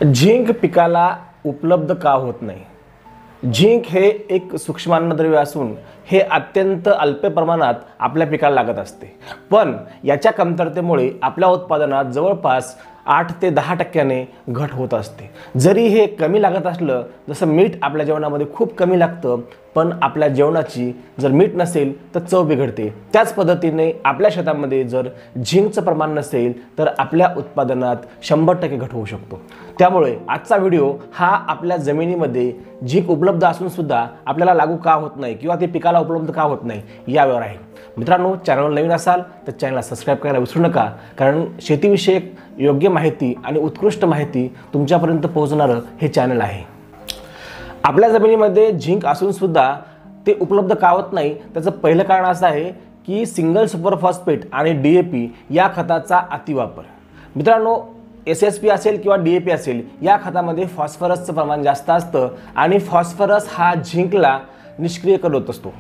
Zinc पिकाला उपलब्ध का होत नाही? झिंक हे एक सूक्ष्म अन्नद्रव्य असून हे अत्यंत अल्प प्रमाणात आपल्या पिकाला लागत असते, पण याच्या कमतरतेमुळे आपल्या उत्पादनात जवळपास 8 ते 10% घट होत असते। जरी हे कमी लागत असलं, जसं मीठ आपल्या जेवणामध्ये खूप कमी लागतं, पण आपल्या जेवणाची जर मीठ नसेल तर चव बिघडते। त्याच पद्धतीने आपल्या शेतामध्ये जर झिंकचं प्रमाण नसेल तर आपल्या उत्पादनात 100% घट होऊ शकतो। त्यामुळे आजचा व्हिडिओ हा आपल्या जमिनीमध्ये झिंक उपलब्ध असून सुद्धा आपल्याला लागू का होत नाही किंवा ते पिकाला उपलब्ध का होत नाही यावर आहे। मित्रांनो, चॅनलवर नवीन असाल तर चॅनलला सबस्क्राइब करायला विसरू नका, कारण शेतीविषयक योग्य माहिती आणि उत्कृष्ट माहिती तुमच्यापर्यंत पोहोचणारं हे चॅनल आहे। आपल्या जमिनीमध्ये झिंक असून सुद्धा ते उपलब्ध का होत नाही, त्याचं पहिलं कारण असं आहे की सिंगल सुपर फॉस्फेट आणि DAP या खताचा अतिवापर। मित्रांनो, SSP असेल किंवा DAP असेल, या खतामध्ये फॉस्फरसचं प्रमाण जास्त असतं आणि फॉस्फरस हा झिंकला निष्क्रिय करत असतो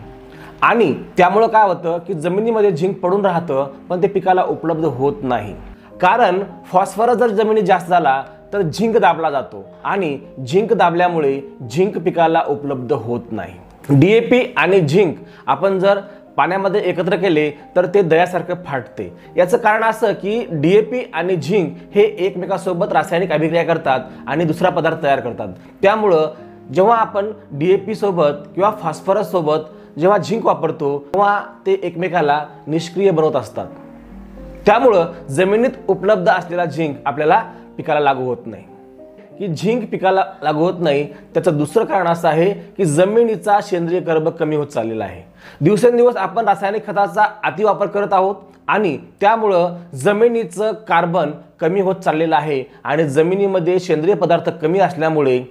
आणि त्यामुळे काय होतं की जमिनीमध्ये झिंक पडून राहतं, पण ते पिकाला उपलब्ध होत नाही। कारण फॉस्फरस जर जमिनीत जास्त झाला तर झिंक दाबला जातो आणि झिंक दाबल्यामुळे झिंक पिकाला उपलब्ध होत नाही। DAP आणि झिंक आपण जर पाण्यामध्ये एकत्र केले तर ते दह्यासारखं फाटते। याचं कारण असं की DAP आणि झिंक हे एकमेकांसोबत रासायनिक अभिक्रिया करतात आणि दुसरा पदार्थ तयार करतात। त्यामुळे जेव्हा आपण DAP सोबत किंवा फॉस्फरस सोबत जेव्हा झिंक वापरतो तेव्हा ते एकमेकाला निष्क्रिय बनवत असतात। त्यामुळे जमिनीत उपलब्ध असलेला झिंक आपल्याला पिकाला लागू होत नाही। की झिंक पिकाला लागू होत नाही त्याचं दुसरं कारण असं आहे की जमिनीचा सेंद्रिय कर्ब कमी होत चाललेला आहे। दिवसेंदिवस आपण रासायनिक खताचा अतिवापर करत आहोत आणि त्यामुळं जमिनीचं कार्बन कमी होत चाललेलं आहे आणि जमिनीमध्ये सेंद्रिय पदार्थ कमी असल्यामुळे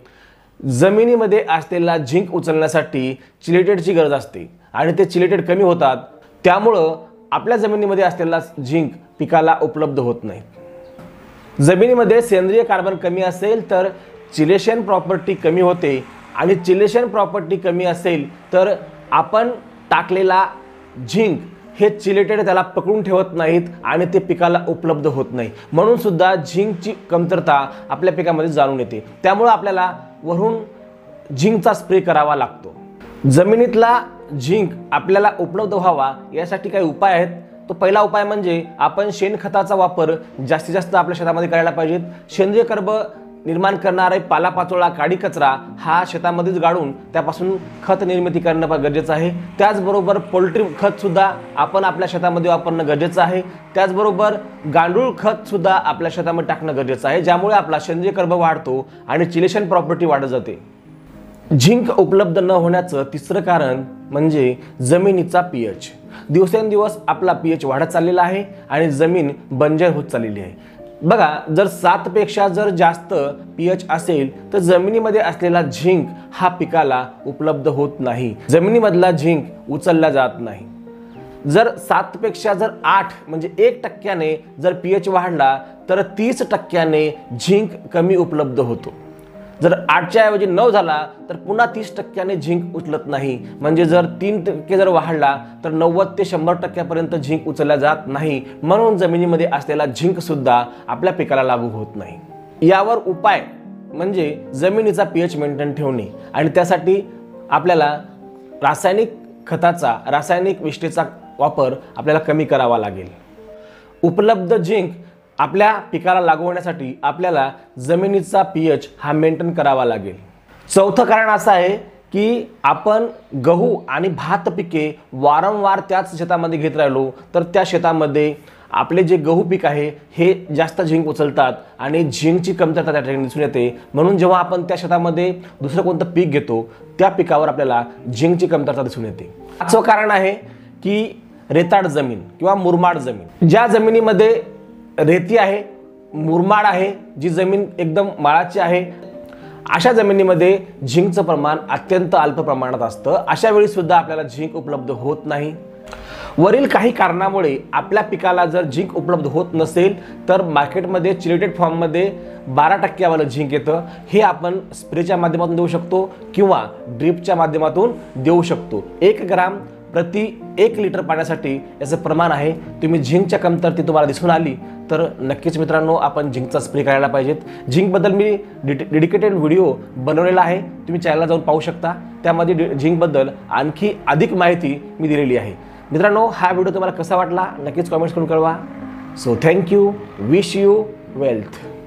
जमिनीमध्ये असलेला झिंक उचलण्यासाठी चिलेटेडची गरज असते आणि ते चिलेटेड कमी होतात। त्यामुळं आपल्या जमिनीमध्ये असलेला झिंक पिकाला उपलब्ध होत नाही। जमिनीमध्ये सेंद्रिय कार्बन कमी असेल तर चिलेशन प्रॉपर्टी कमी होते आणि चिलेशन प्रॉपर्टी कमी असेल तर आपण टाकलेला झिंक हे चिलेटेड त्याला पकडून ठेवत नाहीत आणि ते पिकाला उपलब्ध होत नाही। म्हणून सुद्धा झिंकची कमतरता आपल्या पिकामध्ये जाणून येते। त्यामुळे आपल्याला वरून झिंकचा स्प्रे करावा लागतो। जमिनीतला झिंक आपल्याला उपलब्ध व्हावा यासाठी काही उपाय आहेत। तो पहिला उपाय म्हणजे आपण शेणखताचा वापर जास्तीत जास्त आपल्या शेतामध्ये करायला पाहिजे। सेंद्रिय कर्ब निर्माण करणारे पालापाचोळा, काडी कचरा हा शेतामध्येच गाडून त्यापासून खत निर्मिती करणं गरजेचं आहे। त्याचबरोबर पोल्ट्री खत सुद्धा आपण आपल्या शेतामध्ये वापरणं गरजेचं आहे। त्याचबरोबर गांडूळ खत सुद्धा आपल्या शेतामध्ये टाकणं गरजेचं आहे, ज्यामुळे आपला सेंद्रिय कर्ब वाढतो आणि चिलेशन प्रॉपर्टी वाढत जाते। झिंक उपलब्ध न होण्याचं तिसरं कारण म्हणजे जमिनीचा pH। दिवसेंदिवस आपला pH वाढत चाललेला आहे आणि जमीन बंजर होत चाललेली आहे। बघा, जर 7 पेक्षा जर जास्त pH असेल तर जमिनीमध्ये असलेला झिंक हा पिकाला उपलब्ध होत नाही, जमिनीमधला झिंक उचलला जात नाही। जर 7 पेक्षा जर 8 म्हणजे 1% जर pH वाढला तर 30% झिंक कमी उपलब्ध होतो। जर 8च्या ऐवजी 9 झाला तर पुन्हा 30% झिंक उचलत नाही। म्हणजे जर 3% जर वाढला तर 90 ते 100% पर्यंत झिंक उचलला जात नाही। म्हणून जमिनीमध्ये असलेला झिंक सुद्धा आपल्या पिकाला लागू होत नाही। यावर उपाय म्हणजे जमिनीचा pH मेंटेन ठेवणे आणि त्यासाठी आपल्याला रासायनिक खताचा, रासायनिक विष्ठेचा वापर आपल्याला कमी करावा लागेल। उपलब्ध झिंक आपल्या पिकाला लागू होण्यासाठी आपल्याला जमिनीचा pH हा मेंटेन करावा लागेल। चौथं कारण असं आहे की आपण गहू आणि भात पिके वारंवार त्याच शेतामध्ये घेत राहिलो तर त्या शेतामध्ये आपले जे गहू पीक आहे हे जास्त झिंक उचलतात आणि झिंकची कमतरता त्या ठिकाणी दिसून येते। म्हणून जेव्हा आपण त्या शेतामध्ये दुसरं कोणतं पीक घेतो त्या पिकावर आपल्याला झिंकची कमतरता दिसून येते। पाचवं कारण आहे की रेताड जमीन किंवा मुरमाड जमीन। ज्या जमिनीमध्ये रेती आहे, मुरमाड आहे, जी जमीन एकदम माळाची आहे, अशा जमिनीमध्ये झिंकचं प्रमाण अत्यंत अल्प प्रमाणात असतं। अशा वेळी सुद्धा आपल्याला झिंक उपलब्ध होत नाही। वरील काही कारणामुळे आपल्या पिकाला जर झिंक उपलब्ध होत नसेल तर मार्केटमध्ये चिलेटेड फॉर्ममध्ये 12% वालं झिंक येतं। हे आपण स्प्रेच्या माध्यमातून देऊ शकतो किंवा ड्रिपच्या माध्यमातून देऊ शकतो। 1 ग्राम प्रति 1 लिटर पाण्यासाठी याचं प्रमाण आहे. तुम्ही झिंकच्या कमतरता तुम्हाला दिसून आली तर नक्कीच मित्रांनो आपण झिंकचा स्प्रे करायला पाहिजेत. झिंकबद्दल मी डेडिकेटेड व्हिडिओ बनवलेला आहे, तुम्ही चॅनलला जाऊन पाहू शकता. त्यामध्ये झिंकबद्दल आणखी अधिक माहिती मी दिलेली आहे. मित्रांनो, हा व्हिडिओ तुम्हाला कसा वाटला नक्कीच कॉमेंट्स करून कळवा. So thank you. Wish you wealth.